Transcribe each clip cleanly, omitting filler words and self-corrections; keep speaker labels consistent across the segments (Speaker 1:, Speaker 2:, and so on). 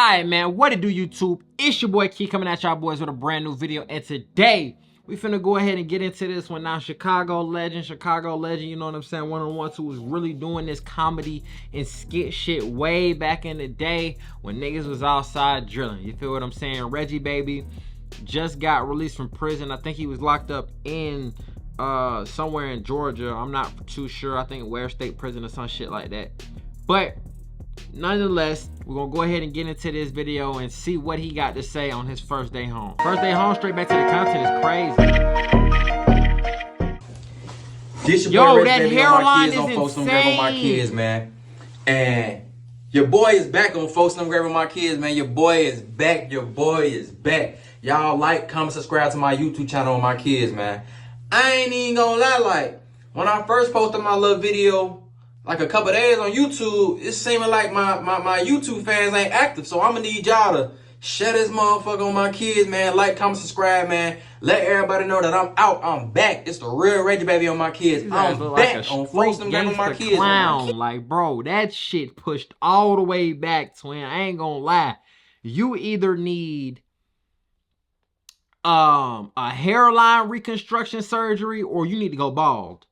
Speaker 1: Alright, man, what it do, YouTube? It's your boy Key coming at y'all boys with a brand new video, and today we finna go ahead and get into this one. Now, Chicago legend, you know what I'm saying, one of the ones who was really doing this comedy and skit shit way back in the day when niggas was outside drilling. You feel what I'm saying? Reggie Baybee just got released from prison. I think he was locked up in somewhere in Georgia. I'm not too sure. I think Ware State Prison or some shit like that. But nonetheless, we're gonna go ahead and get into this video and see what he got to say on his first day home. First day home, straight back to the content is crazy.
Speaker 2: Yo, that hairline is insane. On my kids, man. And your boy is back on Folks Don't Grab on My Kids, man. Your boy is back. Your boy is back. Y'all like, comment, subscribe to my YouTube channel on my kids, man. I ain't even gonna lie, like, when I first posted my little video, like a couple days on YouTube, it's seeming like my YouTube fans ain't active. So I'm gonna need y'all to share this motherfucker on my kids, man. Like, comment, subscribe, man. Let everybody know that I'm out. I'm back. It's the real Reggie Baybee on my kids. I'm back on Folks Don't Grab on My Kids.
Speaker 1: Like, bro, that shit pushed all the way back, twin. I ain't gonna lie. You either need a hairline reconstruction surgery or you need to go bald.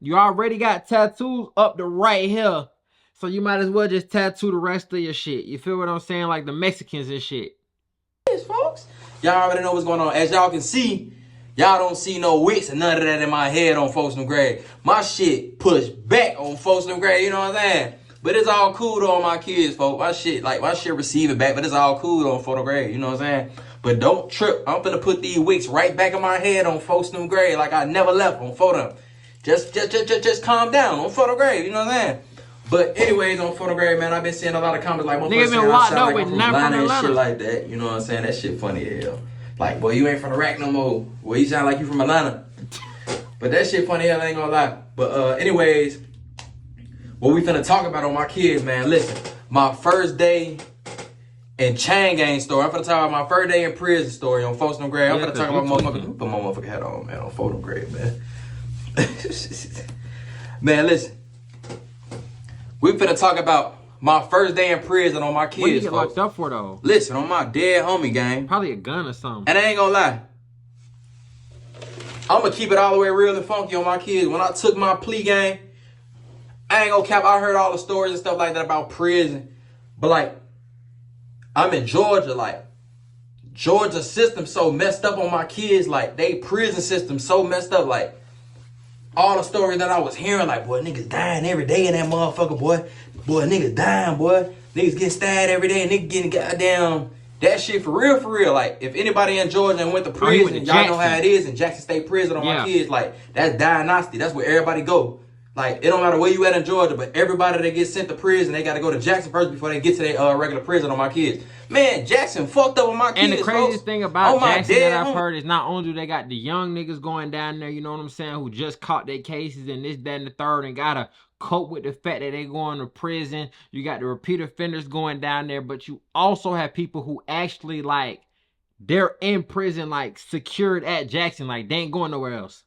Speaker 1: You already got tattoos up the right here, so you might as well just tattoo the rest of your shit. You feel what I'm saying? Like the Mexicans and shit.
Speaker 2: Yes, folks. Y'all already know what's going on. As y'all can see, y'all don't see no wicks and none of that in my head on Folks Don't Grab. My shit pushed back on Folks Don't Grab, you know what I'm saying? But it's all cool though on my kids, folks. My shit receive it back, but it's all cool though on Photo Grade, you know what I'm saying? But don't trip. I'm finna put these wicks right back in my head on Folks Don't Grab like I never left on Photo. Just calm down on Photo Grade, you know what I'm saying? But anyways, on Photo Grade, man, I've been seeing a lot of comments like,
Speaker 1: niggas been locked up with nothing
Speaker 2: and shit like that. You know what I'm saying? That shit funny as hell. Like, boy, you ain't from the rack no more. Boy, you sound like you from Atlanta. But that shit funny as hell, I ain't gonna lie. But anyways, what we finna talk about on my kids, man. Listen, my first day in Chain Gang story. I'm finna talk about my first day in prison story on Folks Don't Grab. I'm finna talk about motherfucker. Put my motherfucking hat on, man, on Photo Grade, man. Man, listen. We finna talk about my first day in prison on my kids.
Speaker 1: What did you get locked up for, though?
Speaker 2: Listen, on my dead homie gang.
Speaker 1: Probably a gun or something.
Speaker 2: And I ain't gonna lie, I'm gonna keep it all the way real and funky on my kids. When I took my plea gang, I ain't gonna cap. I heard all the stories and stuff like that about prison. But like, I'm in Georgia, like, Georgia system so messed up on my kids. Like, they prison system so messed up, like, all the stories that I was hearing, like, boy, niggas dying every day in that motherfucker, boy. Boy, niggas dying, boy. Niggas getting stabbed every day, niggas getting goddamn, that shit for real. Like, if anybody in Georgia and went to prison, y'all know how it is in Jackson State Prison on my kids. Like, that's dynasty. That's where everybody go. Like, it don't matter where you at in Georgia, but everybody that gets sent to prison, they got to go to Jackson first before they get to their regular prison on my kids. Man, Jackson fucked up on my kids,
Speaker 1: and the craziest thing about Jackson that I've heard is not only do they got the young niggas going down there, you know what I'm saying, who just caught their cases and this, that, and the third, and got to cope with the fact that they going to prison. You got the repeat offenders going down there, but you also have people who actually, like, they're in prison, like, secured at Jackson. Like, they ain't going nowhere else.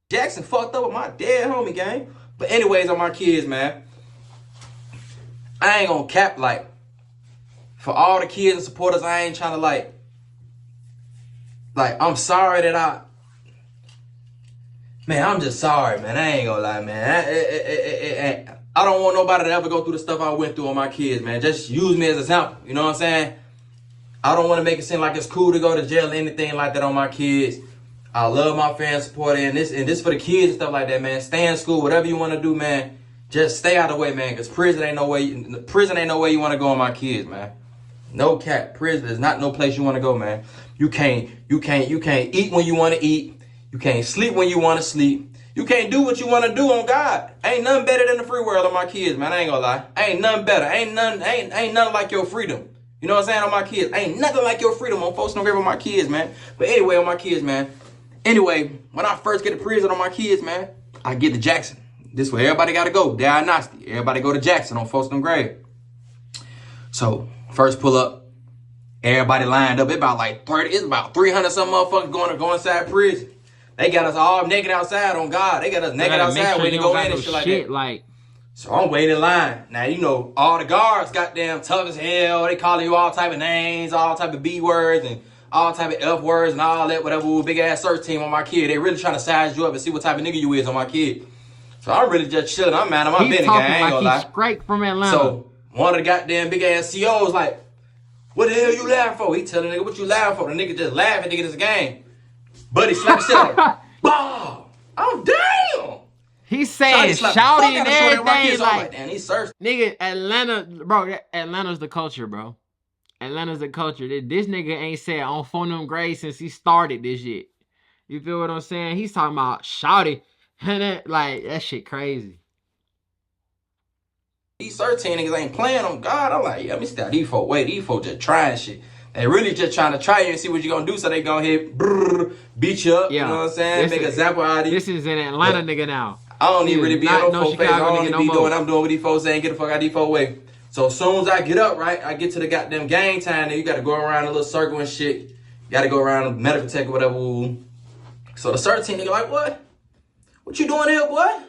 Speaker 2: Jackson fucked up with my dead homie gang. But anyways, on my kids, man, I ain't gonna cap, like, for all the kids and supporters, I ain't trying to, like, I'm sorry that man, I'm just sorry, man. I ain't gonna lie, man. I don't want nobody to ever go through the stuff I went through on my kids, man. Just use me as an example, you know what I'm saying? I don't want to make it seem like it's cool to go to jail or anything like that on my kids. I love my fans supporting, and this for the kids and stuff like that, man. Stay in school, whatever you want to do, man. Just stay out of the way, man, because prison ain't no way you want to go on my kids, man. No cap. Prison is not no place you want to go, man. You can't eat when you want to eat. You can't sleep when you want to sleep. You can't do what you want to do on God. Ain't nothing better than the free world on my kids, man. I ain't gonna lie. Ain't nothing better. Ain't nothing like your freedom. You know what I'm saying, on my kids? Ain't nothing like your freedom on Folks Don't Grab on my kids, man. But anyway, on my kids, man. Anyway, when I first get to prison on my kids, man, I get to Jackson. This is where everybody got to go. Dynasty. Everybody go to Jackson on Folks Don't Grab. So, first pull up. Everybody lined up. It's about 300 some motherfuckers going inside prison. They got us all naked outside on God. They got us naked outside when they go in and shit like that. So I'm waiting in line. Now, you know, all the guards goddamn tough as hell. They calling you all type of names, all type of B words, and all type of F words and all that, whatever. Big ass search team on my kid. They really trying to size you up and see what type of nigga you is on my kid. So I'm really just chilling. I'm mad. I'm business, I ain't gonna lie.
Speaker 1: Straight from Atlanta.
Speaker 2: So one of the goddamn big ass COs like, what the hell you laughing for? He telling the nigga, what you laughing for? The nigga just laughing, nigga, this game. Buddy slapped the shit out of him. Boom! Oh, damn!
Speaker 1: He's saying shouty and everything. Like,
Speaker 2: damn, he searched.
Speaker 1: Nigga, Atlanta, bro, Atlanta's the culture, bro. Atlanta's the culture. This nigga ain't said on phone them grades since he started this shit. You feel what I'm saying? He's talking about shouty. And that, like, that shit crazy.
Speaker 2: These 13 niggas ain't playing on God. I'm like, yeah, let me stop these folks. Wait, these folks just trying shit. They really just trying to try you and see what you gonna do, so they gonna hit beat you up. Yeah. You know what I'm saying? Make a example out of you.
Speaker 1: This is an Atlanta nigga now.
Speaker 2: I don't even really be on no folks face. I don't even be doing what I'm doing with these folks saying, get the fuck out these folks way. So as soon as I get up, right, I get to the goddamn game time, then you gotta go around a little circle and shit. You gotta go around the medical tech or whatever. So the 13 nigga like, what? What you doing here, boy?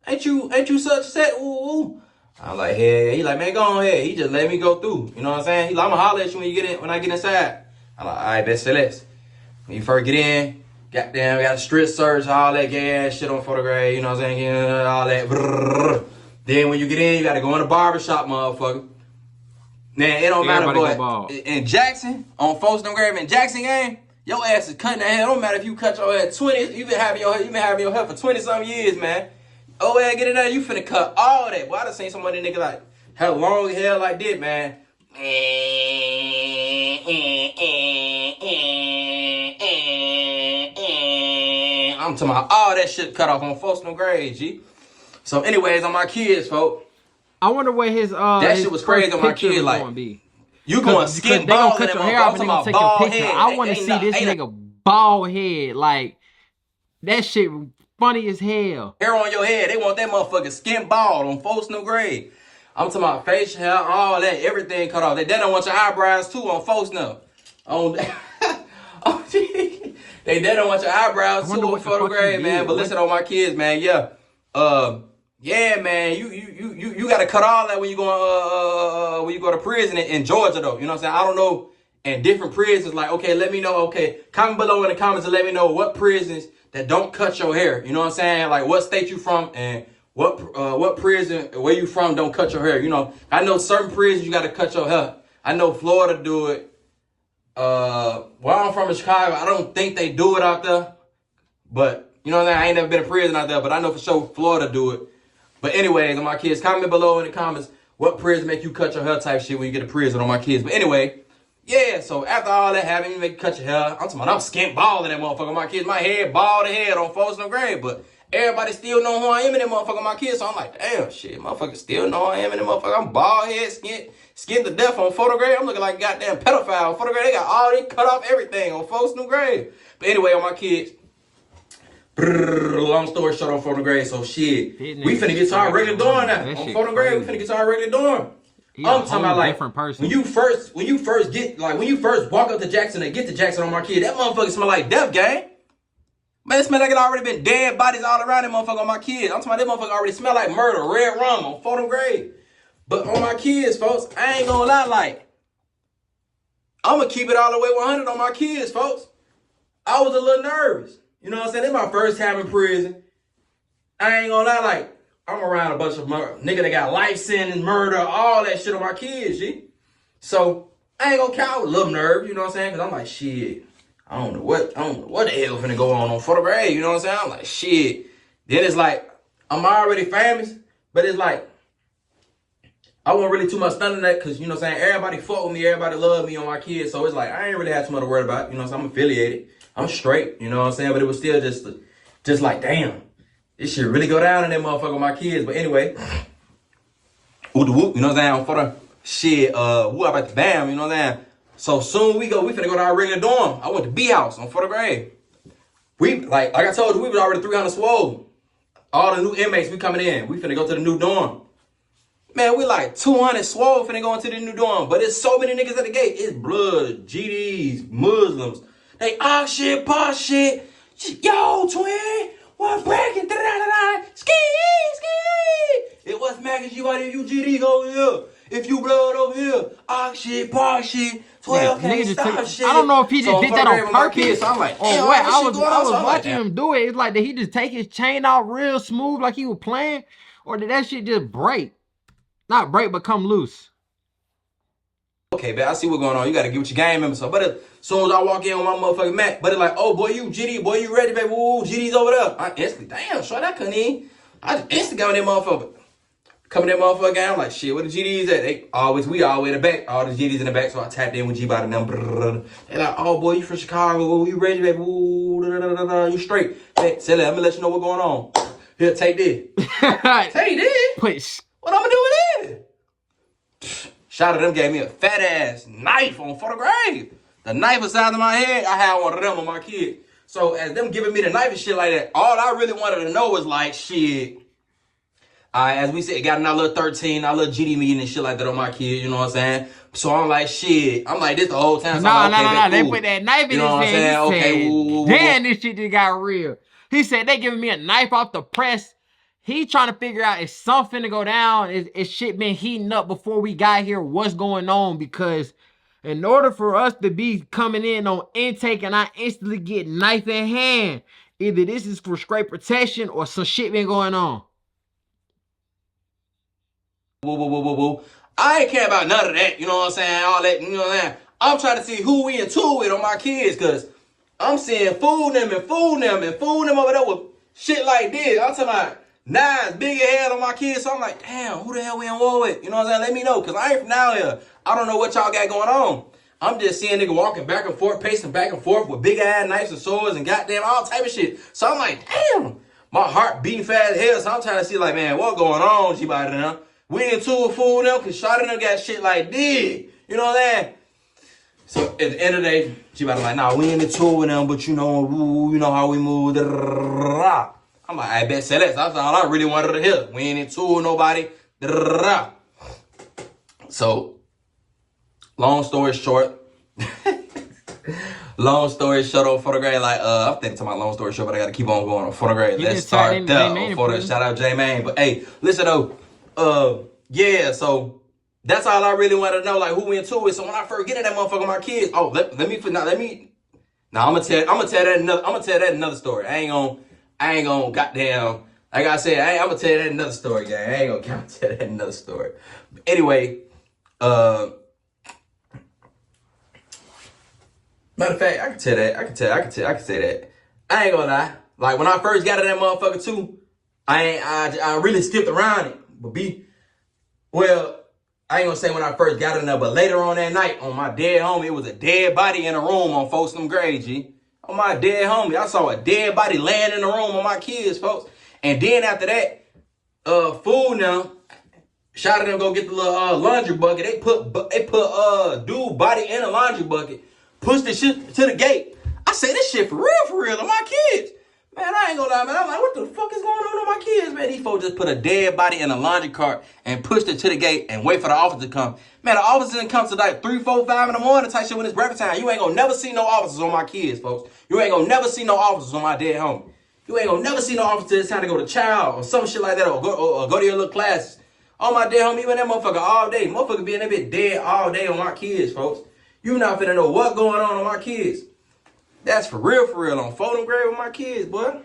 Speaker 2: Ain't you such set? Ooh. I'm like, hey, he like, man, go on ahead. He just let me go through. You know what I'm saying? He like, I'm gonna holler at you when I get inside. I'm like, all right, best say less. When you first get in, goddamn, got a strip search, all that gay ass shit on photograph, you know what I'm saying? All that. Brrr. Then when you get in, you gotta go in the barbershop, motherfucker. Man, it don't matter, boy. In Jackson, on Folsom Grave in Jackson game, your ass is cutting that hair. It don't matter if you cut your hair 20, you been having your hair for 20-something years, man. Oh, yeah, get in there, you finna cut all that. Boy, I done seen somebody nigga like have long hair like this, man. I'm talking about all that shit cut off on Folsom Grave, G. So anyways, on my kids, folks.
Speaker 1: I wonder where his
Speaker 2: that shit was crazy on my kids. Like, you going skin bald in that motherfucker. I'm talking about bald head.
Speaker 1: I want to see this nigga bald head. Like, that shit funny as hell.
Speaker 2: Hair on your head. They want that motherfucker skin bald on Folsom Grave. I'm talking about facial hair, all that, everything cut off. They don't want your eyebrows too on Folsom. They don't want your eyebrows too on Folsom Grave, man. But listen on my kids, man. Yeah. Yeah, man, you gotta cut all that when you go to prison in Georgia though. You know what I'm saying? I don't know. And different prisons, like, okay, let me know. Okay, comment below in the comments and let me know what prisons that don't cut your hair. You know what I'm saying? Like what state you from and what prison where you from don't cut your hair. You know, I know certain prisons you gotta cut your hair. I know Florida do it. Where I'm from in Chicago, I don't think they do it out there. But you know what I'm saying? I ain't never been in prison out there, but I know for sure Florida do it. But anyways, on my kids, comment below in the comments what prison make you cut your hair type shit when you get to prison on my kids. But anyway, yeah, so after all that happened, you make you cut your hair. I'm talking about I'm skin bald in that motherfucker on my kids. My head bald head on Folsom Grave, but everybody still know who I am in that motherfucker on my kids. So I'm like, damn shit, motherfucker still know I am in that motherfucker. I'm bald head, skin to death on Folsom Grave. I'm looking like a goddamn pedophile on Folsom Grave. They got all they cut off everything on Folsom Grave. But anyway, on my kids. Long story short on Folsom Grave, so shit. We finna get to our regular dorm now. On Folsom Grave, we finna get to our regular dorm. I'm talking about like when you first walk up to Jackson and get to Jackson on my kid, that motherfucker smell like death, gang. Man, it smell like it already been dead bodies all around that motherfucker on my kids. I'm talking about that motherfucker already smell like murder, red rum on Folsom Grave. But on my kids, folks, I ain't gonna lie, like, I'm gonna keep it all the way 100 on my kids, folks. I was a little nervous. You know what I'm saying? This is my first time in prison. I ain't gonna lie, like, I'm around a bunch of niggas that got life sentence, murder, all that shit on my kids, G. So, I ain't gonna count with a little nerve, you know what I'm saying? Because I'm like, shit, I don't know what the hell finna go on photograph, you know what I'm saying? I'm like, shit. Then it's like, I'm already famous, but it's like, I wasn't really too much studying that because, you know what I'm saying, everybody fuck with me, everybody love me on my kids. So, it's like, I ain't really had too much to worry about, you know what I'm saying? I'm affiliated. I'm straight, you know what I'm saying? But it was still just like, damn, this shit really go down in that motherfucker with my kids. But anyway, whoop the whoop, you know what I'm saying? For the shit, whoop about the bam, you know what I'm saying? So soon we finna go to our regular dorm. I went to B house on Folsom Grave. We, like I told you, we was already 300 swole. All the new inmates, we coming in. We finna go to the new dorm. Man, we like 200 swole finna go into the new dorm. But there's so many niggas at the gate. It's blood, GDs, Muslims. They shit, boss shit. Yo, twin, what bracket? Ski. It was Mac and G right here, you GD over here. If you blood over here, shit, bar shit, 12 can't stop shit.
Speaker 1: I don't know if he just did that on purpose
Speaker 2: so I'm like,
Speaker 1: or
Speaker 2: damn,
Speaker 1: what.
Speaker 2: I was
Speaker 1: Watching him do it. It's like, did he just take his chain out real smooth like he was playing? Or did that shit just break? Not break, but come loose.
Speaker 2: Okay, man, I see what's going on. You gotta get with your game members. So, but as soon as I walk in on my motherfucking Mac, but it's like, oh boy, you GD, boy, you ready, baby? Woo, GD's over there. I instantly, damn, short, I couldn't even. I just instantly got in that motherfucker. Coming in that motherfucker game, I'm like, shit, where the GDs at? We always in the back. All the GDs in the back, so I tapped in with G by the number. They like, oh boy, you from Chicago? You ready, baby? Woo, you straight? Hey, say that. I'm gonna let you know what's going on. Here, take this. Take this.
Speaker 1: Push.
Speaker 2: What I'm gonna do with it? Shout out to them, gave me a fat ass knife on for the grave. The knife beside of my head, I had one of them on my kid. So as them giving me the knife and shit like that, all I really wanted to know was like, shit. As we said, got another little 13, our little GD meeting and shit like that on my kid, you know what I'm saying? So I'm like, shit. I'm like, this the whole time. So
Speaker 1: No. They put that knife in his head.
Speaker 2: Okay,
Speaker 1: damn, this shit just got real. He said, they giving me a knife off the press. He trying to figure out, is something to go down? Is shit been heating up before we got here? What's going on? Because in order for us to be coming in on intake and I instantly get knife in hand, either this is for straight protection or some shit been going on.
Speaker 2: I ain't care about none of that, you know what I'm saying? All that, you know what I'm saying? I'm trying to see who we into with on my kids, because I'm seeing fool them over there with shit like this. I'm talking about nines, big head on my kids. So I'm like, damn, who the hell we in war with? You know what I'm saying? Let me know, because I ain't from down here. I don't know what y'all got going on. I'm just seeing nigga walking back and forth, pacing back and forth with big ass knives and swords and goddamn all type of shit. So I'm like, damn, my heart beating fast as hell. So I'm trying to see like, man, what going on, G-Body now? We into a fool them, because Shawty them got shit like this. You know what I'm saying? So at the end of the day, G-Body like, nah, we in the tour with them, but you know how we move. I'm like, I bet say that. That's all I really wanted to hear. We ain't in tour with nobody. So, long story short. Long story short on photograph, like I'm thinking to my long story short, but I gotta keep on going on photograph. Let's start there. Shout out J Main. But hey, listen though. Yeah, so that's all I really want to know, like who we into it. So when I first get in that motherfucker, my kids, I'm gonna tell that another story. I ain't gonna goddamn, like I said, I'm gonna tell you that another story, gang. I ain't gonna tell that another story. But anyway, matter of fact, I can say that. I ain't gonna lie. Like when I first got in that motherfucker too, I really skipped around it. But I ain't gonna say when I first got in there, but later on that night, on my dead homie, it was a dead body in a room on Folsom Grade, G. On my dead homie, I saw a dead body laying in the room on my kids, folks. And then after that, fool now, shot at them go get the little laundry bucket. They put dude body in a laundry bucket, pushed the shit to the gate. I say this shit for real on my kids. Man, I ain't gonna lie, man. I'm like, what the fuck is going on with my kids, man? These folks just put a dead body in a laundry cart and pushed it to the gate and wait for the officer to come. Man, the officer didn't come to like 3, 4, 5 in the morning type shit when it's breakfast time. You ain't gonna never see no officers on my kids, folks. You ain't gonna never see no officers on my dead homie. You ain't gonna never see no officer it's time to go to child or some shit like that or go to your little classes. On my dead homie, you in that motherfucker all day. Motherfucker be in that bitch dead all day on my kids, folks. You not finna know what going on my kids. That's for real on photo grade with my kids, boy.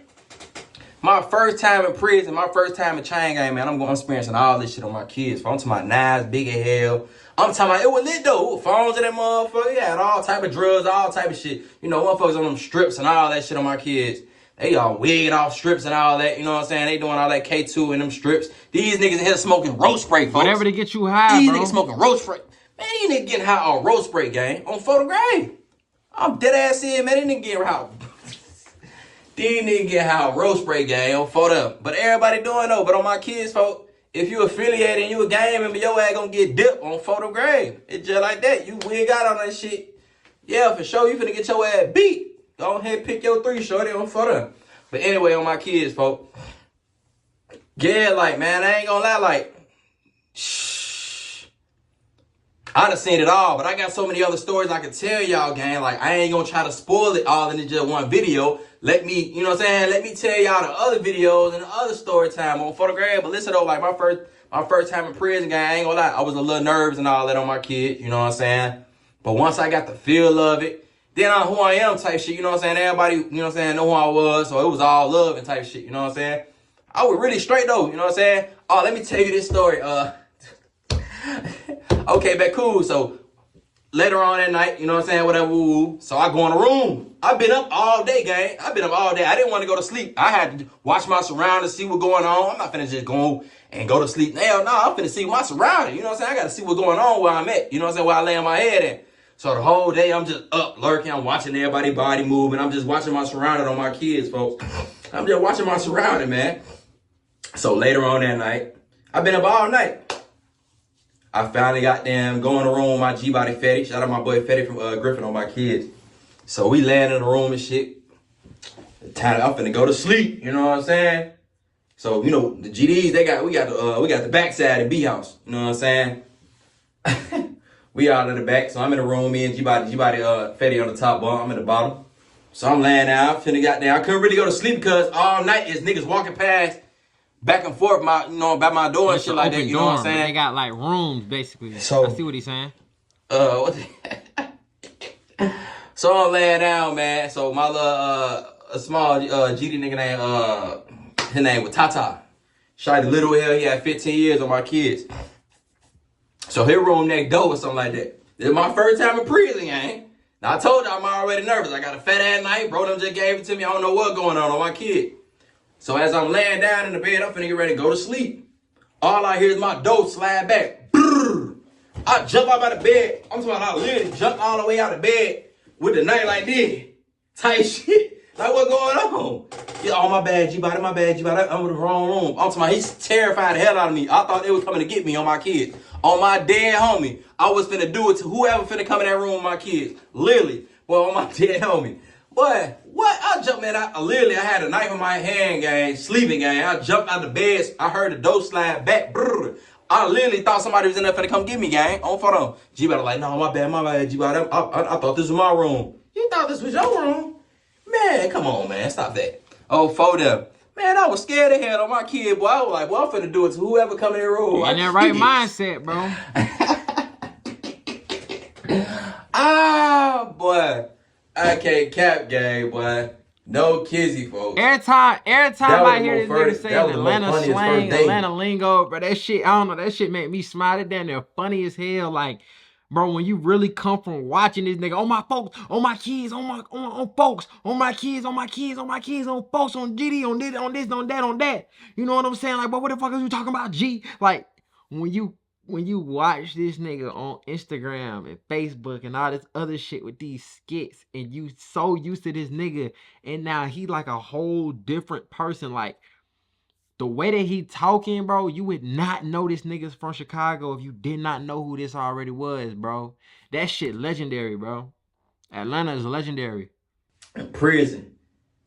Speaker 2: My first time in prison, my first time in chain gang, man, I'm experiencing all this shit on my kids. I'm talking about knives, big as hell. I'm talking about, it was lit though. Phones in that motherfucker. Yeah, had all type of drugs, all type of shit. You know, motherfuckers on them strips and all that shit on my kids. They all wigging off strips and all that. You know what I'm saying? They doing all that K2 in them strips. These niggas in here smoking roach spray, folks.
Speaker 1: Whatever to get you high,
Speaker 2: these
Speaker 1: bro.
Speaker 2: Niggas smoking roach spray. Man, these niggas getting high on roach spray, gang. On photo grade. I'm dead ass in, man. These niggas getting high. These niggas get high on roach spray, gang. On photo. But everybody doing though. But on my kids, folks, if you affiliated and you a gang member, your ass gonna get dipped on photo grade. It's just like that. You wig out on that shit. Yeah, for sure. You finna get your ass beat. Go ahead, pick your 3, shorty, on photo. But anyway, on my kids, folks. Yeah, like, man, I ain't gonna lie, like, shh. I done seen it all, but I got so many other stories I can tell y'all, gang. Like, I ain't gonna try to spoil it all in just one video. Let me, you know what I'm saying? Let me tell y'all the other videos and the other story time on photograph. But listen though, like my first time in prison, gang, I ain't gonna lie, I was a little nervous and all that on my kid, you know what I'm saying? But once I got the feel of it, then I'm who I am type shit, you know what I'm saying? Everybody, you know what I'm saying, know who I was, so it was all love and type shit, you know what I'm saying? I was really straight though, you know what I'm saying? Oh, let me tell you this story. Okay, but cool. So later on that night, you know what I'm saying, whatever, woo. So I go in the room. I've been up all day, gang. I've been up all day. I didn't want to go to sleep. I had to watch my surroundings, see what's going on. I'm not finna just go and go to sleep. Hell no, I'm finna see my surroundings. You know what I'm saying? I gotta see what's going on where I'm at. You know what I'm saying? Where I lay my head at. So the whole day I'm just up lurking. I'm watching everybody's body move, and I'm just watching my surroundings on my kids, folks. I'm just watching my surroundings, man. So later on that night, I've been up all night. I finally got them go in the room with my G-Body Fetty. Shout out my boy Fetty from Griffin on my kids. So we land in the room and shit. I'm finna go to sleep, you know what I'm saying? So, you know, the GDs, we got the backside of B house, you know what I'm saying? We all in the back, so I'm in the room, me and G-Body Fetty on the top bar, I'm in the bottom. So I'm laying down, finna got down. I couldn't really go to sleep because all night is niggas walking past back and forth, by my door and shit like that. You know what I'm saying?
Speaker 1: They got like rooms basically.
Speaker 2: So
Speaker 1: I see what he's saying.
Speaker 2: So I'm laying down, man. So my little a small GD nigga named his name was Tata. Shot the little hell. He had 15 years on my kids. So his room next door or something like that. This is my first time in prison, gang. Now I told you I'm already nervous. I got a fat ass night. Bro, them just gave it to me. I don't know what's going on my kid. So as I'm laying down in the bed, I'm finna get ready to go to sleep. All I hear is my door slide back. Brrr. I jump up out of bed. I'm talking about I literally jumped all the way out of bed with the night like this. Tight shit. Like, what's going on? Yeah, oh, my bad, G-Body, my bad, G-Body. I'm in the wrong room. I'm talking about he's terrified the hell out of me. I thought they was coming to get me on my kids. On my dead homie. I was finna do it to whoever finna come in that room with my kids. Literally. Well, on my dead homie. Boy, what? I jumped, man. I had a knife in my hand, gang. Sleeping, gang. I jumped out the bed. I heard the door slide back. Brrr. I literally thought somebody was in there finna come get me, gang. On photo. G-Body like, no, my bad, G-Body. I thought this was my room. You thought this was your room? Man, come on, man. Stop that. Oh, photo. Man, I was scared of hell on my kid, boy. I was like, well, I'm finna do it to whoever come in the room.
Speaker 1: In that right mindset, bro.
Speaker 2: Ah, boy. I can't cap, gang, boy. No kizzy, folks.
Speaker 1: Every time I hear this nigga say Atlanta slang, Atlanta lingo, bro, that shit, I don't know, that shit make me smile. That damn near funny as hell. Like, bro, when you really come from watching this nigga, on my folks, on my kids, on folks, on my kids, on my kids, on my kids, on folks, on GD, on this, on that. You know what I'm saying? Like, but what the fuck are you talking about, G? Like, when you watch this nigga on Instagram and Facebook and all this other shit with these skits, and you so used to this nigga, and now he like a whole different person. Like, the way that he talking, bro, you would not know this nigga's from Chicago if you did not know who this already was, bro. That shit legendary, bro. Atlanta is legendary.
Speaker 2: Prison.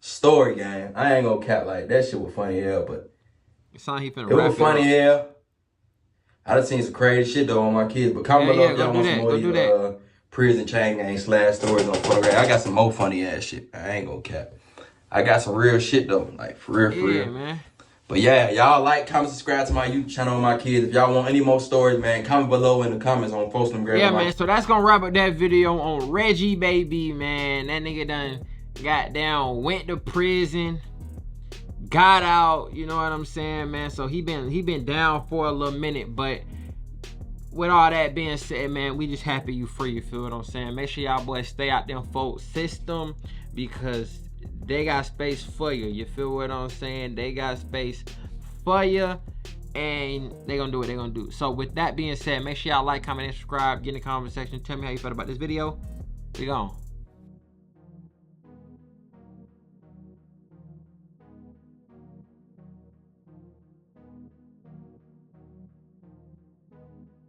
Speaker 2: Story, gang. I ain't gonna cap, like, that shit was funny as hell, but
Speaker 1: It
Speaker 2: was funny as hell. I done seen some crazy shit though on my kids, but comment below if y'all want some more of these prison chain gang slash stories on photograph. I got some more funny ass shit. I ain't gonna cap. I got some real shit though, like for real.
Speaker 1: Man.
Speaker 2: But yeah, y'all like, comment, subscribe to my YouTube channel on my kids. If y'all want any more stories, man, comment below in the comments on Post them.
Speaker 1: Yeah, man. So that's gonna wrap up that video on Reggie Baybee, man. That nigga done got down, went to prison, got out, you know what I'm saying, man. So he been down for a little minute, but with all that being said, man, we just happy you free, you feel what I'm saying? Make sure y'all boys stay out them folks system, because they got space for you feel what I'm saying? They got space for you, and they gonna do what they gonna do. So with that being said, make sure y'all like, comment, and subscribe, get in the comment section, tell me how you felt about this video. We gone.